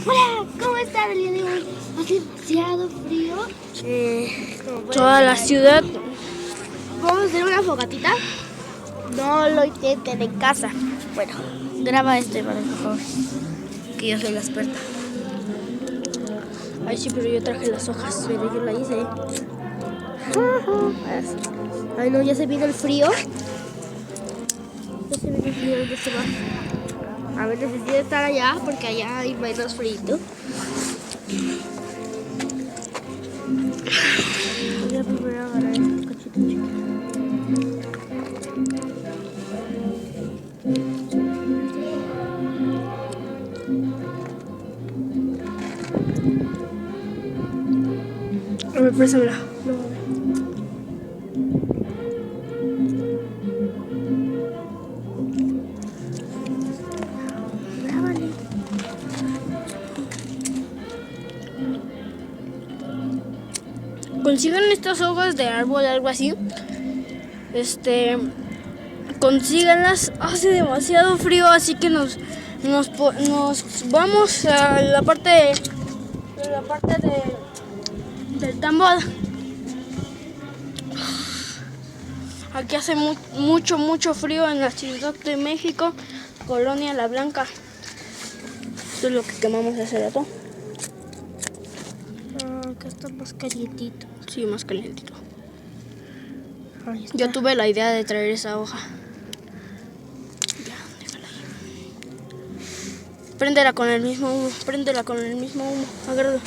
Hola, ¿cómo están el día de hoy? Hace demasiado frío. Toda la ciudad. Vamos a hacer una fogatita. No lo intenten en casa. Bueno, graba esto, Iván, por favor. Que yo soy la experta. Ay, sí, pero yo traje las hojas. Pero yo la hice. Ay, no, ya se viene el frío. Ya se viene el frío, ¿dónde se va? A ver, necesito estar allá porque allá hay menos frío. Voy a primero agarrar este cachito chiquito. A ver, préstamela. No. Grábale. Consigan estas hojas de árbol, algo así. Consíganlas. Hace demasiado frío, así que nos vamos a la parte del tambor. Aquí hace mucho frío en la Ciudad de México, Colonia La Blanca. Esto es lo que quemamos hace rato. Acá está más calientito. Sí, más calientito. Ahí está. Yo tuve la idea de traer esa hoja. Ya, déjala ahí. Préndela con el mismo humo. Agárralo.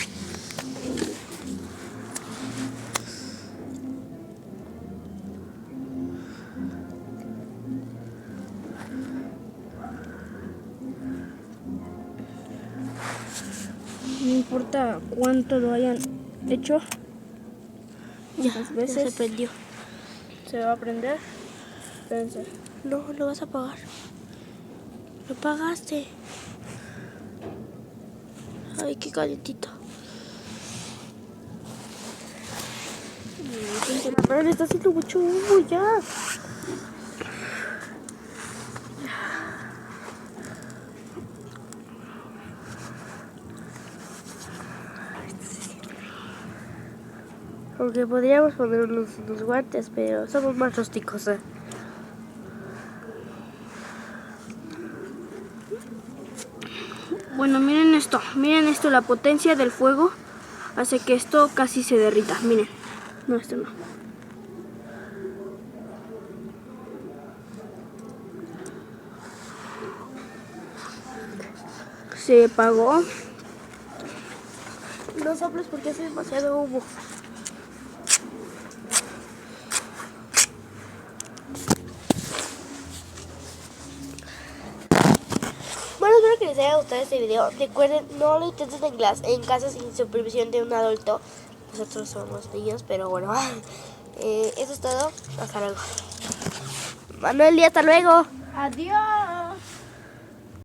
No importa cuánto lo hayan hecho. Ya, Veces se prendió. se va a prender. Espérense. No, lo vas a apagar. Lo apagaste. Ay, qué calientito. Madre, está haciendo mucho humo ya. Aunque podríamos poner unos guantes, pero somos más rústicos. Bueno, miren esto, la potencia del fuego hace que esto casi se derrita, miren. No, esto no. Se apagó. No soples porque hace demasiado humo. Bueno, espero que les haya gustado este video. Recuerden, no lo intenten en casa sin supervisión de un adulto. Nosotros somos niños, pero bueno. Eso es todo. Hasta luego. Manuel, y hasta luego. Adiós.